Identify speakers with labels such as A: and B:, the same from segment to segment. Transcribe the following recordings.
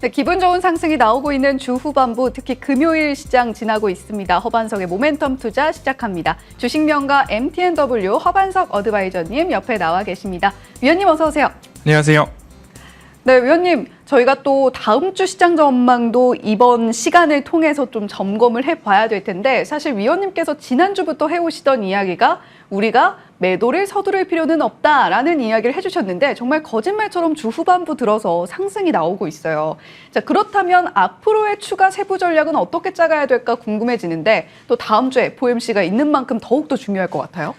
A: 네, 기분 좋은 상승이 나오고 있는 주 후반부, 특히 금요일 시장 지나고 있습니다. 허반석의 모멘텀 투자 시작합니다. 주식명가 MTNW 허반석 어드바이저님 옆에 나와 계십니다. 위원님 어서 오세요.
B: 안녕하세요.
A: 네, 위원님, 저희가 또 다음 주 시장 전망도 이번 시간을 통해서 좀 점검을 해봐야 될 텐데, 사실 위원님께서 지난주부터 해오시던 이야기가 우리가 매도를 서두를 필요는 없다라는 이야기를 해주셨는데, 정말 거짓말처럼 주 후반부 들어서 상승이 나오고 있어요. 자, 그렇다면 앞으로의 추가 세부 전략은 어떻게 짜가야 될까 궁금해지는데, 또 다음 주에 FOMC가 있는 만큼 더욱더 중요할 것 같아요.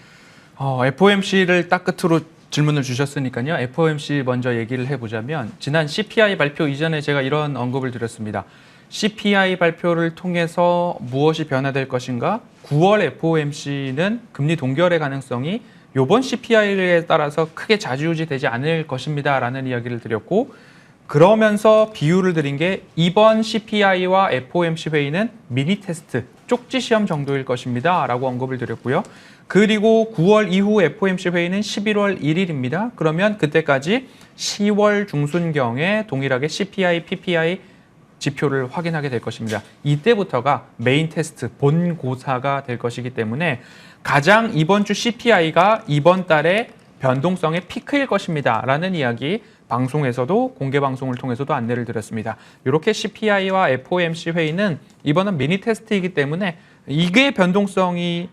B: FOMC를 딱 끝으로 질문을 주셨으니까요. FOMC 먼저 얘기를 해보자면 지난 CPI 발표 이전에 제가 이런 언급을 드렸습니다. CPI 발표를 통해서 무엇이 변화될 것인가? 9월 FOMC는 금리 동결의 가능성이 이번 CPI에 따라서 크게 좌지우지되지 않을 것입니다. 라는 이야기를 드렸고, 그러면서 비유를 드린 게 이번 CPI와 FOMC 회의는 미니 테스트, 쪽지 시험 정도일 것입니다. 라고 언급을 드렸고요. 그리고 9월 이후 FOMC 회의는 11월 1일입니다. 그러면 그때까지 10월 중순경에 동일하게 CPI, PPI 지표를 확인하게 될 것입니다. 이때부터가 메인 테스트, 본고사가 될 것이기 때문에 가장 이번 주 CPI가 이번 달에 변동성의 피크일 것입니다. 라는 이야기 방송에서도 공개 방송을 통해서도 안내를 드렸습니다. 이렇게 CPI와 FOMC 회의는 이번은 미니 테스트이기 때문에 이게 변동성이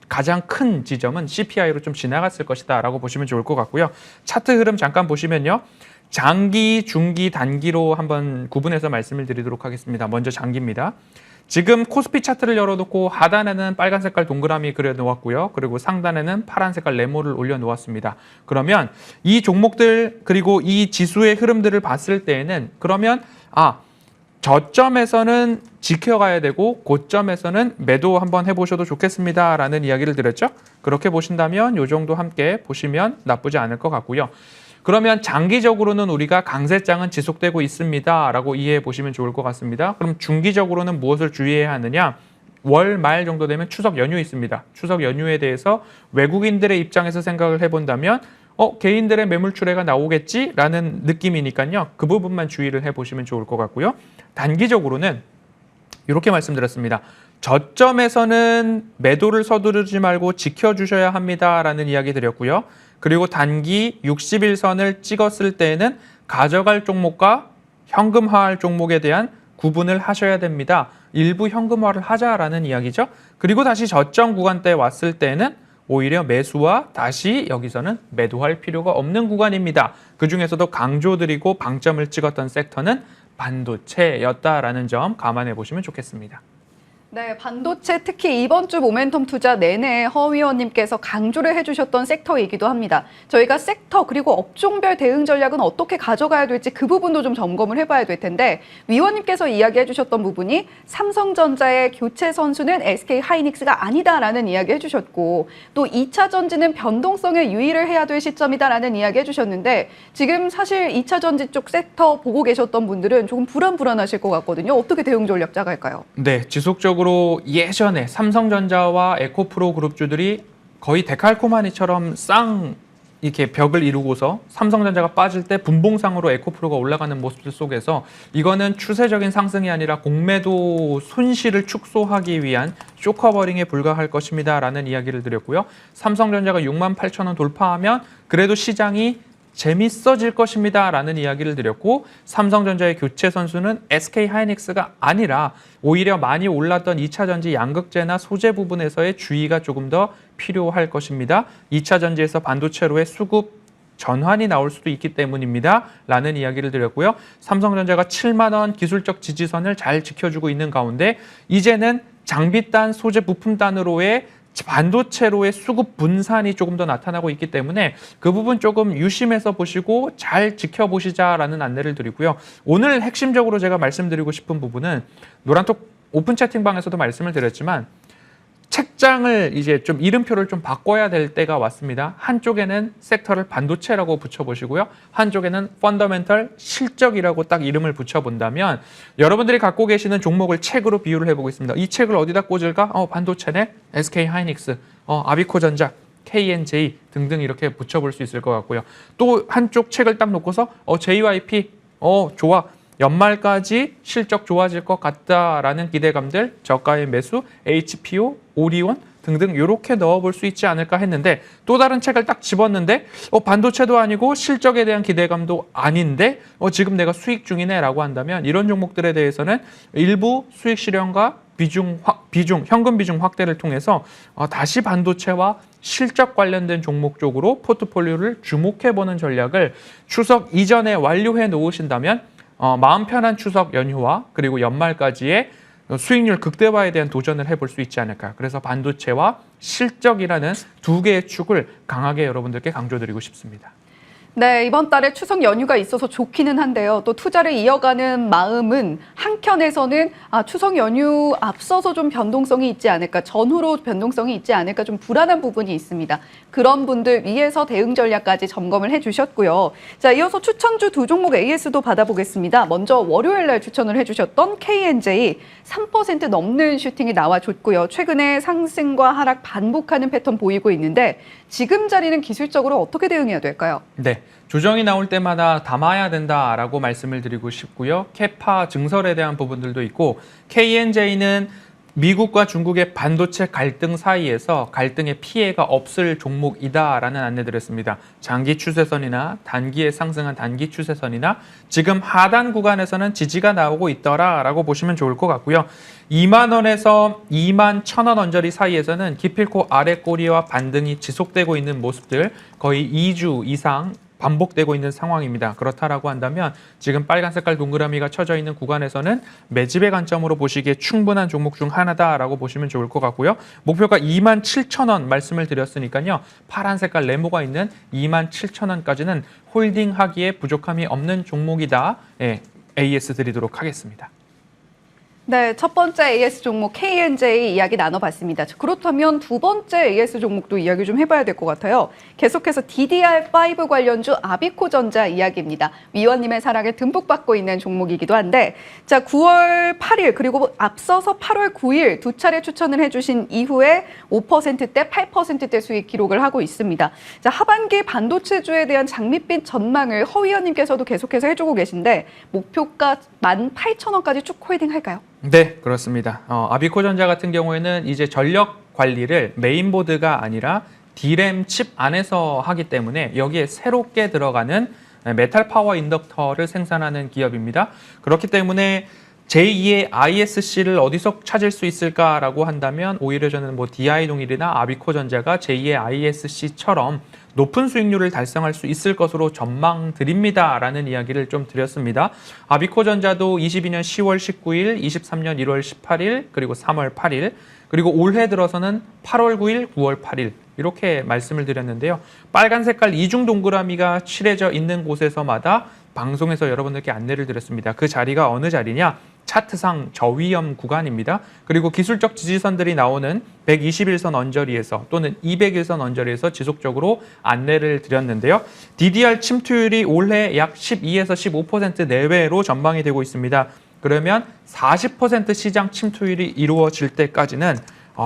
B: 가장 큰 지점은 CPI로 좀 지나갔을 것이다 라고 보시면 좋을 것 같고요. 차트 흐름 잠깐 보시면요. 장기, 중기, 단기로 한번 구분해서 말씀을 드리도록 하겠습니다. 먼저 장기입니다. 지금 코스피 차트를 열어놓고 하단에는 빨간 색깔 동그라미 그려놓았고요. 그리고 상단에는 파란 색깔 네모를 올려놓았습니다. 그러면 이 종목들 그리고 이 지수의 흐름들을 봤을 때에는 그러면 저점에서는 지켜가야 되고 고점에서는 매도 한번 해보셔도 좋겠습니다. 라는 이야기를 드렸죠. 그렇게 보신다면 이 정도 함께 보시면 나쁘지 않을 것 같고요. 그러면 장기적으로는 우리가 강세장은 지속되고 있습니다. 라고 이해해 보시면 좋을 것 같습니다. 그럼 중기적으로는 무엇을 주의해야 하느냐? 월 말 정도 되면 추석 연휴 있습니다. 추석 연휴에 대해서 외국인들의 입장에서 생각을 해본다면 개인들의 매물 출회가 나오겠지라는 느낌이니까요. 그 부분만 주의를 해보시면 좋을 것 같고요. 단기적으로는 이렇게 말씀드렸습니다. 저점에서는 매도를 서두르지 말고 지켜주셔야 합니다라는 이야기 드렸고요. 그리고 단기 60일선을 찍었을 때에는 가져갈 종목과 현금화할 종목에 대한 구분을 하셔야 됩니다. 일부 현금화를 하자라는 이야기죠. 그리고 다시 저점 구간대에 왔을 때는 오히려 매수와 다시 여기서는 매도할 필요가 없는 구간입니다. 그중에서도 강조드리고 방점을 찍었던 섹터는 반도체였다라는 점 감안해 보시면 좋겠습니다.
A: 네, 반도체 특히 이번 주 모멘텀 투자 내내 허 위원님께서 강조를 해주셨던 섹터이기도 합니다. 저희가 섹터 그리고 업종별 대응 전략은 어떻게 가져가야 될지 그 부분도 좀 점검을 해봐야 될 텐데, 위원님께서 이야기해 주셨던 부분이 삼성전자의 교체 선수는 SK 하이닉스가 아니다라는 이야기 해주셨고, 또 2차 전지는 변동성에 유의를 해야 될 시점이다라는 이야기 해주셨는데, 지금 사실 2차 전지 쪽 섹터 보고 계셨던 분들은 조금 불안하실 것 같거든요. 어떻게 대응 전략 짜갈까요?
B: 네, 지속적으로 예전에 삼성전자와 에코프로 그룹주들이 거의 데칼코마니처럼 이렇게 벽을 이루고서 삼성전자가 빠질 때 분봉상으로 에코프로가 올라가는 모습들 속에서 이거는 추세적인 상승이 아니라 공매도 손실을 축소하기 위한 쇼커버링에 불과할 것입니다. 라는 이야기를 드렸고요. 삼성전자가 68,000원 돌파하면 그래도 시장이 재밌어질 것입니다. 라는 이야기를 드렸고, 삼성전자의 교체 선수는 SK 하이닉스가 아니라 오히려 많이 올랐던 2차 전지 양극재나 소재 부분에서의 주의가 조금 더 필요할 것입니다. 2차 전지에서 반도체로의 수급 전환이 나올 수도 있기 때문입니다. 라는 이야기를 드렸고요. 삼성전자가 7만 원 기술적 지지선을 잘 지켜주고 있는 가운데 이제는 장비단, 소재 부품단으로의 반도체로의 수급 분산이 조금 더 나타나고 있기 때문에 그 부분 조금 유심해서 보시고 잘 지켜보시자라는 안내를 드리고요. 오늘 핵심적으로 제가 말씀드리고 싶은 부분은 노란톡 오픈 채팅방에서도 말씀을 드렸지만 책장을 이제 좀 이름표를 좀 바꿔야 될 때가 왔습니다. 한쪽에는 섹터를 반도체라고 붙여보시고요. 한쪽에는 펀더멘털 실적이라고 딱 이름을 붙여본다면 여러분들이 갖고 계시는 종목을 책으로 비유를 해보고 있습니다. 이 책을 어디다 꽂을까? 반도체네, SK 하이닉스, 아비코전자, KNJ 등등 이렇게 붙여볼 수 있을 것 같고요. 또 한쪽 책을 딱 놓고서 JYP, 좋아. 연말까지 실적 좋아질 것 같다라는 기대감들, 저가의 매수, HPO, 오리온 등등 이렇게 넣어볼 수 있지 않을까 했는데 또 다른 책을 딱 집었는데 반도체도 아니고 실적에 대한 기대감도 아닌데 지금 내가 수익 중이네 라고 한다면 이런 종목들에 대해서는 일부 수익 실현과 현금 비중 확대를 통해서 다시 반도체와 실적 관련된 종목 쪽으로 포트폴리오를 주목해보는 전략을 추석 이전에 완료해 놓으신다면 마음 편한 추석 연휴와 그리고 연말까지의 수익률 극대화에 대한 도전을 해볼 수 있지 않을까. 그래서 반도체와 실적이라는 두 개의 축을 강하게 여러분들께 강조드리고 싶습니다.
A: 네, 이번 달에 추석 연휴가 있어서 좋기는 한데요. 또 투자를 이어가는 마음은 한켠에서는 추석 연휴 앞서서 좀 변동성이 있지 않을까, 전후로 변동성이 있지 않을까 좀 불안한 부분이 있습니다. 그런 분들 위해서 대응 전략까지 점검을 해주셨고요. 자, 이어서 추천주 두 종목 AS도 받아보겠습니다. 먼저 월요일 날 추천을 해주셨던 KNJ 3% 넘는 슈팅이 나와줬고요. 최근에 상승과 하락 반복하는 패턴 보이고 있는데 지금 자리는 기술적으로 어떻게 대응해야 될까요?
B: 네, 조정이 나올 때마다 담아야 된다라고 말씀을 드리고 싶고요. 캐파 증설에 대한 부분들도 있고 KNJ는 미국과 중국의 반도체 갈등 사이에서 갈등의 피해가 없을 종목이다라는 안내드렸습니다. 장기 추세선이나 단기에 상승한 단기 추세선이나 지금 하단 구간에서는 지지가 나오고 있더라라고 보시면 좋을 것 같고요. 2만 원에서 2만 1,000원 언저리 사이에서는 기필코 아래 꼬리와 반등이 지속되고 있는 모습들 거의 2주 이상 반복되고 있는 상황입니다. 그렇다라고 한다면 지금 빨간 색깔 동그라미가 쳐져 있는 구간에서는 매집의 관점으로 보시기에 충분한 종목 중 하나다라고 보시면 좋을 것 같고요. 목표가 27,000원 말씀을 드렸으니까요. 파란 색깔 네모가 있는 27,000원까지는 홀딩하기에 부족함이 없는 종목이다. AS 드리도록 하겠습니다.
A: 네, 첫 번째 AS 종목 KNJ 이야기 나눠봤습니다. 그렇다면 두 번째 AS 종목도 이야기 좀 해봐야 될 것 같아요. 계속해서 DDR5 관련주 아비코전자 이야기입니다. 위원님의 사랑을 듬뿍 받고 있는 종목이기도 한데 자 9월 8일 그리고 앞서서 8월 9일 두 차례 추천을 해주신 이후에 5%대, 8%대 수익 기록을 하고 있습니다. 자 하반기 반도체주에 대한 장밋빛 전망을 허 위원님께서도 계속해서 해주고 계신데 목표가 18,000원까지 쭉 홀딩할까요?
B: 네, 그렇습니다. 아비코전자 같은 경우에는 이제 전력 관리를 메인보드가 아니라 D램 칩 안에서 하기 때문에 여기에 새롭게 들어가는 메탈 파워 인덕터를 생산하는 기업입니다. 그렇기 때문에 제2의 ISC를 어디서 찾을 수 있을까라고 한다면 오히려 저는 DI-동일이나 아비코전자가 제2의 ISC처럼 높은 수익률을 달성할 수 있을 것으로 전망드립니다라는 이야기를 좀 드렸습니다. 아비코전자도 22년 10월 19일, 23년 1월 18일, 그리고 3월 8일, 그리고 올해 들어서는 8월 9일, 9월 8일 이렇게 말씀을 드렸는데요. 빨간 색깔 이중 동그라미가 칠해져 있는 곳에서마다 방송에서 여러분들께 안내를 드렸습니다. 그 자리가 어느 자리냐? 차트상 저위험 구간입니다. 그리고 기술적 지지선들이 나오는 121선 언저리에서 또는 201선 언저리에서 지속적으로 안내를 드렸는데요. DDR 침투율이 올해 약 12에서 15% 내외로 전망이 되고 있습니다. 그러면 40% 시장 침투율이 이루어질 때까지는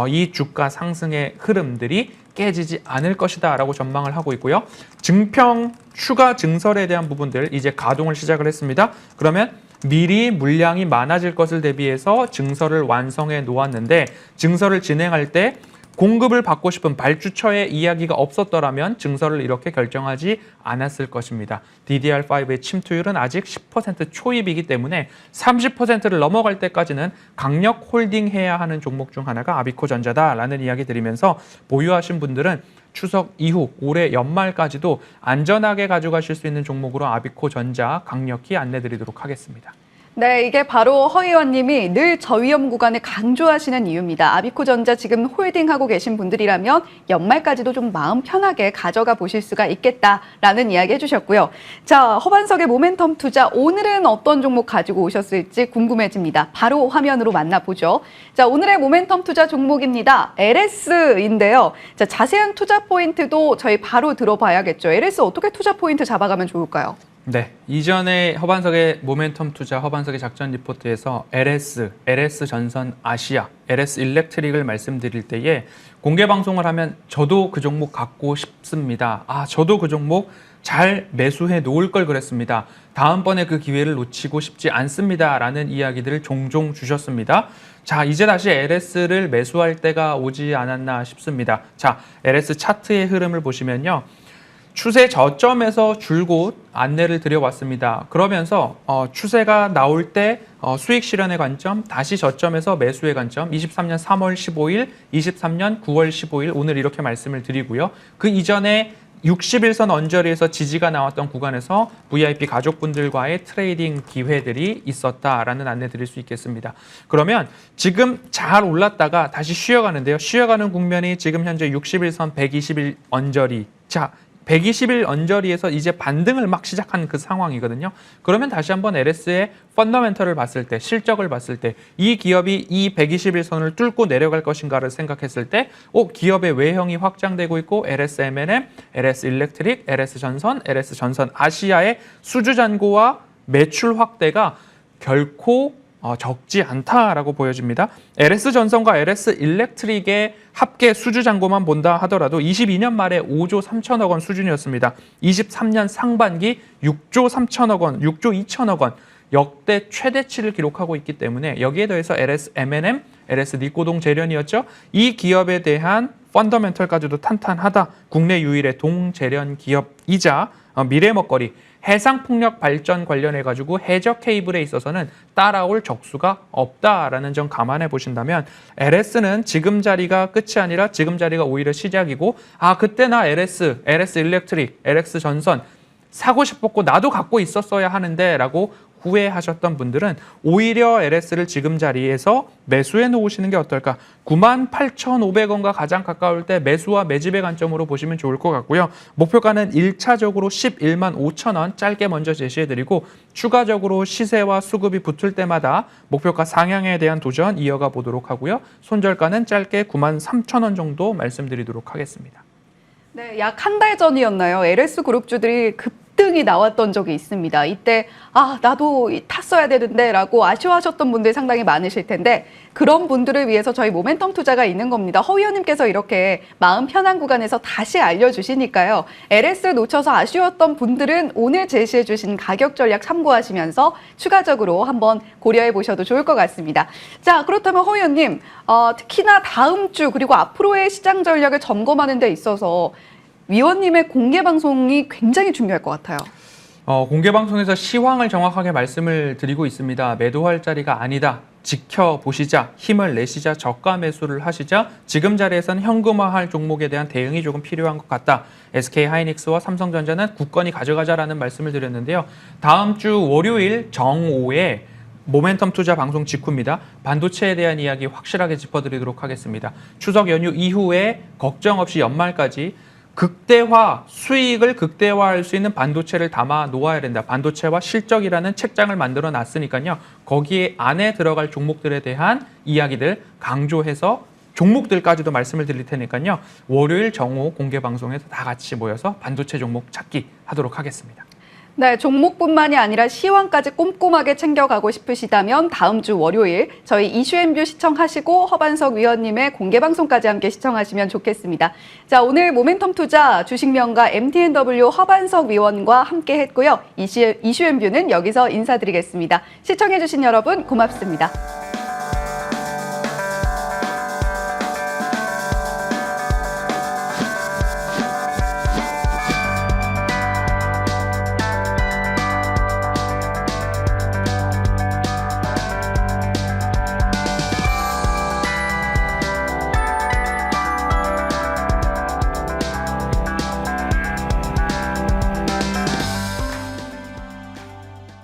B: 이 주가 상승의 흐름들이 깨지지 않을 것이다 라고 전망을 하고 있고요. 증평 추가 증설에 대한 부분들 이제 가동을 시작을 했습니다. 그러면 미리 물량이 많아질 것을 대비해서 증설을 완성해 놓았는데 증설을 진행할 때 공급을 받고 싶은 발주처의 이야기가 없었더라면 증설을 이렇게 결정하지 않았을 것입니다. DDR5의 침투율은 아직 10% 초입이기 때문에 30%를 넘어갈 때까지는 강력 홀딩해야 하는 종목 중 하나가 아비코전자다라는 이야기 드리면서 보유하신 분들은 추석 이후 올해 연말까지도 안전하게 가져가실 수 있는 종목으로 아비코전자 강력히 안내드리도록 하겠습니다.
A: 네, 이게 바로 허 의원님이 늘 저위험 구간을 강조하시는 이유입니다. 아비코전자 지금 홀딩하고 계신 분들이라면 연말까지도 좀 마음 편하게 가져가 보실 수가 있겠다라는 이야기 해주셨고요. 자, 허반석의 모멘텀 투자 오늘은 어떤 종목 가지고 오셨을지 궁금해집니다. 바로 화면으로 만나보죠. 자, 오늘의 모멘텀 투자 종목입니다. LS인데요. 자, 자세한 투자 포인트도 저희 바로 들어봐야겠죠. LS 어떻게 투자 포인트 잡아가면 좋을까요?
B: 네, 이전에 허반석의 모멘텀 투자, 허반석의 작전 리포트에서 LS 전선 아시아, LS 일렉트릭을 말씀드릴 때에 공개 방송을 하면 저도 그 종목 갖고 싶습니다. 저도 그 종목 잘 매수해 놓을 걸 그랬습니다. 다음번에 그 기회를 놓치고 싶지 않습니다라는 이야기들을 종종 주셨습니다. 자, 이제 다시 LS를 매수할 때가 오지 않았나 싶습니다. 자, LS 차트의 흐름을 보시면요. 추세 저점에서 줄곧 안내를 드려왔습니다. 그러면서 추세가 나올 때 수익 실현의 관점, 다시 저점에서 매수의 관점, 23년 3월 15일, 23년 9월 15일 오늘 이렇게 말씀을 드리고요. 그 이전에 60일선 언저리에서 지지가 나왔던 구간에서 VIP 가족분들과의 트레이딩 기회들이 있었다라는 안내 드릴 수 있겠습니다. 그러면 지금 잘 올랐다가 다시 쉬어가는데요. 쉬어가는 국면이 지금 현재 60일선 120일 언저리. 자, 120일 언저리에서 이제 반등을 막 시작한 그 상황이거든요. 그러면 다시 한번 LS의 펀더멘털을 봤을 때, 실적을 봤을 때 이 기업이 이 120일 선을 뚫고 내려갈 것인가를 생각했을 때 기업의 외형이 확장되고 있고 LS M&M, LS 일렉트릭, LS 전선, LS 전선 아시아의 수주 잔고와 매출 확대가 결코 적지 않다라고 보여집니다. LS 전선과 LS 일렉트릭의 합계 수주 잔고만 본다 하더라도 22년 말에 5조 3천억 원 수준이었습니다. 23년 상반기 6조 3천억 원, 6조 2천억 원 역대 최대치를 기록하고 있기 때문에 여기에 더해서 LS M&M, LS 니코동 재련이었죠. 이 기업에 대한 펀더멘털까지도 탄탄하다. 국내 유일의 동재련 기업이자 미래 먹거리 해상풍력 발전 관련해가지고 해저 케이블에 있어서는 따라올 적수가 없다라는 점 감안해 보신다면 LS는 지금 자리가 끝이 아니라 지금 자리가 오히려 시작이고 그때 나 LS 일렉트릭, LS 전선 사고 싶었고 나도 갖고 있었어야 하는데 라고 후회하셨던 분들은 오히려 LS를 지금 자리에서 매수해 놓으시는 게 어떨까? 98,500원과 가장 가까울 때 매수와 매집의 관점으로 보시면 좋을 것 같고요. 목표가는 1차적으로 11만 5천 원 짧게 먼저 제시해드리고 추가적으로 시세와 수급이 붙을 때마다 목표가 상향에 대한 도전 이어가 보도록 하고요. 손절가는 짧게 9만 3천 원 정도 말씀드리도록 하겠습니다.
A: 네, 약 한 달 전이었나요? LS 그룹주들이 급등이 나왔던 적이 있습니다. 이때 나도 탔어야 되는데 라고 아쉬워하셨던 분들 상당히 많으실 텐데 그런 분들을 위해서 저희 모멘텀 투자가 있는 겁니다. 허 의원님께서 이렇게 마음 편한 구간에서 다시 알려주시니까요. LS 놓쳐서 아쉬웠던 분들은 오늘 제시해 주신 가격 전략 참고하시면서 추가적으로 한번 고려해 보셔도 좋을 것 같습니다. 자, 그렇다면 허 의원님, 특히나 다음 주 그리고 앞으로의 시장 전략을 점검하는 데 있어서 위원님의 공개 방송이 굉장히 중요할 것 같아요.
B: 공개 방송에서 시황을 정확하게 말씀을 드리고 있습니다. 매도할 자리가 아니다. 지켜보시자, 힘을 내시자, 저가 매수를 하시자, 지금 자리에서는 현금화할 종목에 대한 대응이 조금 필요한 것 같다. SK하이닉스와 삼성전자는 굳건히 가져가자라는 말씀을 드렸는데요. 다음 주 월요일 정오에 모멘텀 투자 방송 직후입니다. 반도체에 대한 이야기 확실하게 짚어드리도록 하겠습니다. 추석 연휴 이후에 걱정 없이 연말까지 수익을 극대화할 수 있는 반도체를 담아 놓아야 된다. 반도체와 실적이라는 책장을 만들어 놨으니까요. 거기에 안에 들어갈 종목들에 대한 이야기들 강조해서 종목들까지도 말씀을 드릴 테니까요. 월요일 정오 공개 방송에서 다 같이 모여서 반도체 종목 찾기 하도록 하겠습니다.
A: 네, 종목뿐만이 아니라 시황까지 꼼꼼하게 챙겨가고 싶으시다면 다음 주 월요일 저희 이슈앤뷰 시청하시고 허반석 위원님의 공개방송까지 함께 시청하시면 좋겠습니다. 자, 오늘 모멘텀 투자 주식명가 MTNW 허반석 위원과 함께 했고요. 이슈앤뷰는 여기서 인사드리겠습니다. 시청해주신 여러분 고맙습니다.